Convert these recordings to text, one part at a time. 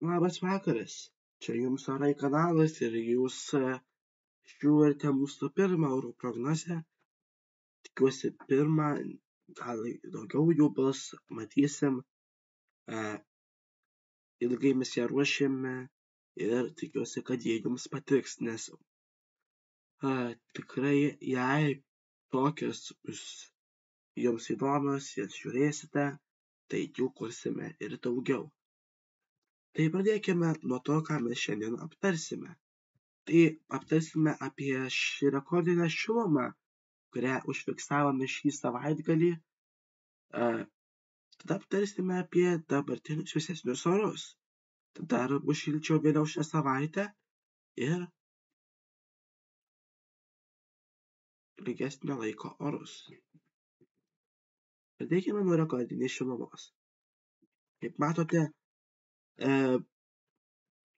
Labas vakaras, čia jums orai kanalas ir jūs žiūrite mūsų pirmą orų prognozę. Tikiuosi pirmą, gal daugiau jų bus, matysim. Ilgai mes ją ruošėme ir tikiuosi, kad jie jums patiks, nes tikrai jei tokios bus jums įdomios, jas žiūrėsite, tai jų kursime ir daugiau. Tai pradėkime nuo to, ką mes šiandien aptarsime. Tai aptarsime apie šį rekordinę šilumą, kurią užfiksavome šį savaitgalį. Tada aptarsime apie dabartinius vėsesnius orus. Tada bus šilčiau vėliau šią savaitę ir ilgesnio laiko orus. Pradėkime nuo rekordinės šilumos. Kaip matote,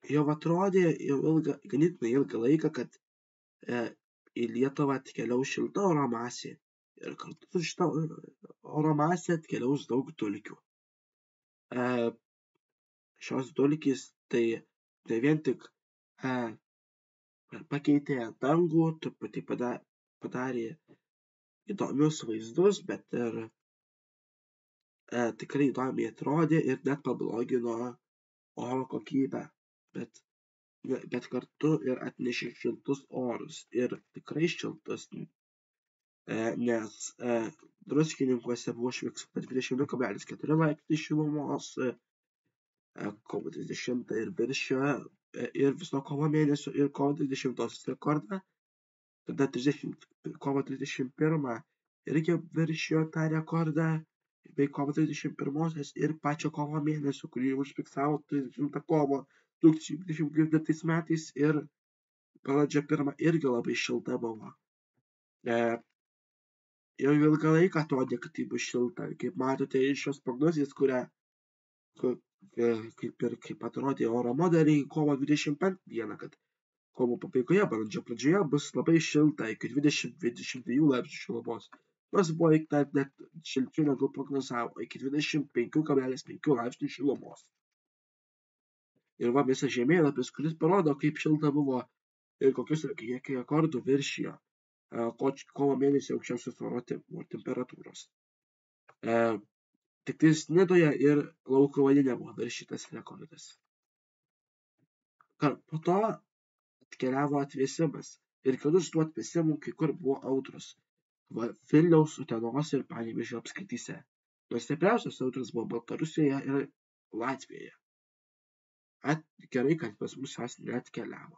jau atrodė ganėtinai ilgą laiką, kad į Lietuvą atkeliaus šilta oro masė ir kartu su šita oro masė atkeliaus daug dulkių. Šios dulkės tai ne vien tik pakeitė dangų, truputį padarė įdomius vaizdus, bet ir tikrai įdomiai atrodė ir net pablogino oro kokybę, bet kartu ir atnešė šiltus orus ir tikrai šiltus, nes Druskininkuose buvo užfiksuota 22,4 laipsniai šilumos kovo 30 ir viršijo ir viso kovo mėnesio ir kovo 30 rekordą. Tada kovo 31 irgi viršijo tą rekordą bei kovo 31 ir pačio kovo mėnesio, kurį užfiksavo 30 kovo 2024 metais ir balandžio 1 irgi labai šilta buvo. Jau ilgą laiką atrodė, kad tai bus šilta. Kaip matote iš šios prognozės, kaip atrodė oro modeliai kovo 25 dieną, kad kovo pabaigoje, balandžio pradžioje bus labai šilta iki 20-22 laipsnių šilumos. Nors buvo net šilčiau negu prognozavo, iki 25,5 laipsnių šilumos. Ir va visas žemėlapis, kuris parodo, kaip šilta buvo ir kokius rekordų viršijo kovo mėnesį aukščiausios oro temperatūros. Tik tais Nidoje ir Laukuvoje nebuvo viršytas rekordas. Po to atkeliavo atvėsimas ir kartu su tuo atvėsimu kai kur buvo audros. Vilniaus, Utenos ir Panevėžio apskrityse. Nors stipriausios audros buvo Baltarusijoje ir Latvijoje. Gerai, kad pas mus jos neatkeliavo.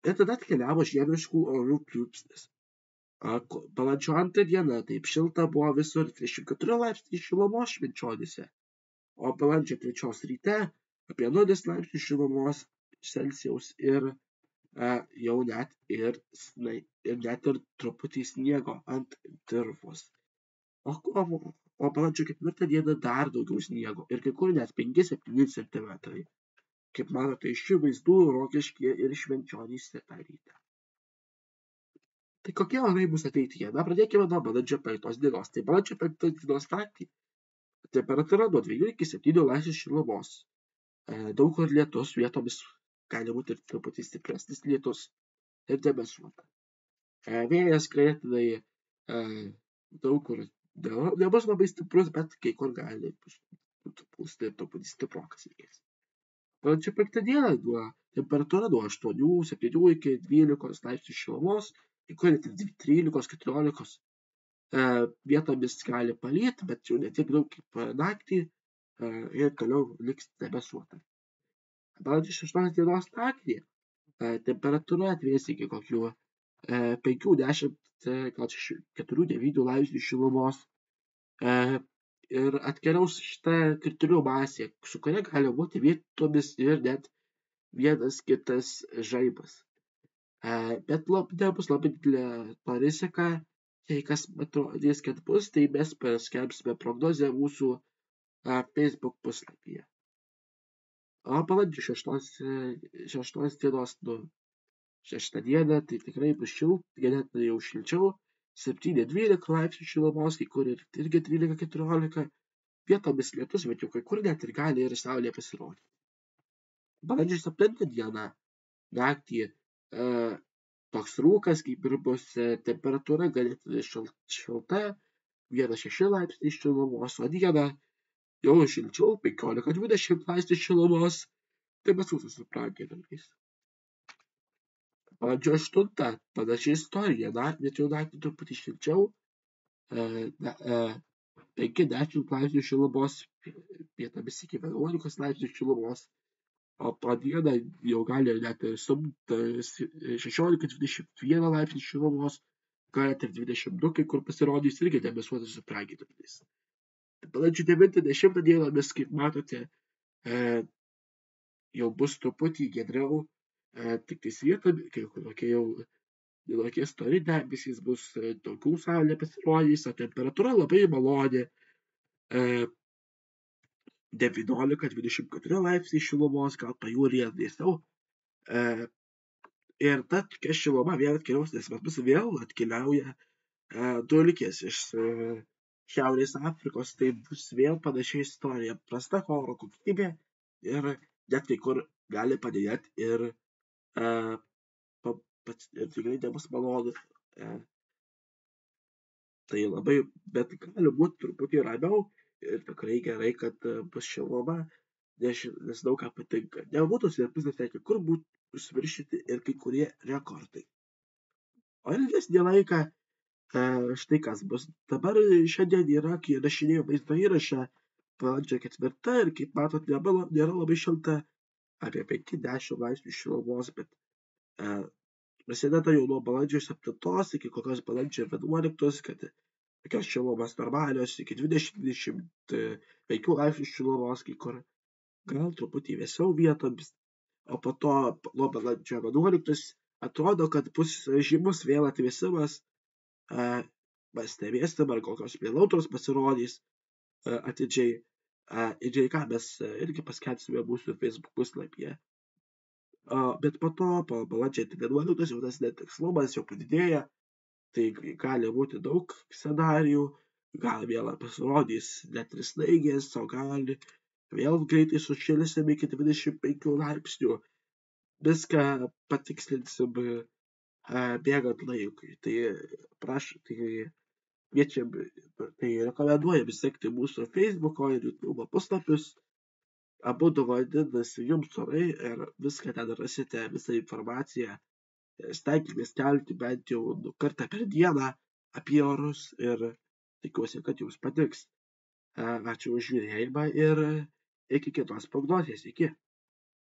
Ir tada atkeliavo žiemiškų orų pliūpsnis. Balandžio 2 dieną taip šilta buvo visur 34 laipsniai šilumos Švenčionyse, o balandžio 3 ryte apie 0 laipsnių šilumos Celsijaus ir jau net ir truputį sniego ant dirvos. O balandžio 4 dieną dar daugiau sniego ir kai kur net 5-7 cm. Kaip matote iš šių vaizdų Rokiškyje ir Švenčionyse tą rytą. Tai kokie orai bus ateityje? Pradėkime nuo balandžio 5 dienos. Tai balandžio 5 dienos naktį temperatūra nuo 2 iki 7 laipsnių šilumos. Daug kur lietus, vietomis gali būti ir truputį stipresnis lietus ir debesuota. Vėjas greitai daug kur nebus labai stiprus, bet kai kur gali pūsti truputį stiprokas vėjas. Balandžio 5 dieną temperatūra nuo 8-7 iki 12 laipsnių šilumos, kai kur net 13-14. Vietomis gali palyti, bet jau ne tiek daug kaip naktį ir toliau liks debesuota. Balandžio 6 dienos naktį temperatūra atvės iki kokių 5-10, gal 4-9 laipsnių šilumos. Ir atkeliaus šitą kritulių masė, su kuria gali būti vietomis ir net vienas kitas žaibas. Bet nebus labai didelė rizika, jei kas atrodys, kad bus, tai mes paskelbsime prognozę mūsų Facebook puslapyje. O balandžio 6 dienos, 6 dieną, tai tikrai bus ganėtinai jau šilčiau, 7-12 laipsnių šilumos, kai kur irgi 13-14, vietomis lietus, bet jau kai kur net ir gali ir saulė pasirodyti. Balandžio 7 dieną naktį toks rūkas, kaip ir bus temperatūra ganėtinai šilta, 1-6 laipsniai šilumos, o dieną jau šilčiau 15-20 laipsnių šilumos, tai mes jūsų su pragiedrais. Balandžio 8 panaši istorija, bet jau naktį truputį šilčiau, 5-10 laipsnių šilumos, vietomis iki 11 laipsnių šilumos, o po dieną jau gali net 16-21 laipsnių šilumos, gal net ir 22, kai kur pasirodys irgi debesuotas su pragiedruliais. Balandžio 9-10 dieną mes, kaip matote, jau bus truputį giedriau, tik tais vietomis, kai kokie jau tokie stori debesys bus, daugiau saulė pasirodys, o temperatūra labai maloni, 19-24 laipsniai šilumos, gal pajūryje vėsiau. Ir ta tokia šiluma vėl atkeliaus, nes pas mus vėl atkeliauja dulkės iš Šiaurės Afrikos, tai bus vėl panaši istorija, prasta oro kokybė ir net kai kur gali padidėti ir tikrai nebus malonu. Tai labai, bet gali būti truputį ramiau ir tikrai gerai, kad bus šiluma, nes daug ką patinka. Nebūtų slėptis, kai kur būtų viršyti ir kai kurie rekordai. O ilgesnį laiką, štai kas bus. Dabar šiandien yra, kai rašinėjau vaizdo įrašą, balandžio 4 ir kaip matot, nėra labai šilta, apie 5-10 laipsnių šilumos, bet prasideda jau nuo balandžio 7 iki kokios balandžio 11, kad tokios šilumos normalios iki 20-25 laipsnių šilumos, kai kur gal truputį vėsiau vietomis, o po to nuo balandžio 11 atrodo, kad bus žymus vėl atvėsimas, stebėsim, ar kokios vėlautros pasirodys atidžiai. Ir ką mes irgi paskelbsime mūsų Facebook puslapyje. Bet po to, po balandžio 11 jau tas netikslumas jau padidėja, tai gali būti daug scenarijų, gal vėl pasirodys net ir snaigės, o gali vėl greitai sušilsim iki 25 laipsnių. Viską patikslinsim bėgant laikui. Tai rekomenduojame sekti mūsų Facebooko ir YouTube puslapius. Abudu vadinasi Jums orai ir viską ten rasite, visą informaciją. Stenkimės kelti bent jau kartą per dieną apie orus ir tikiuosi, kad Jums patiks. Ačiū už žiūrėjimą ir iki kitos prognozės. Iki.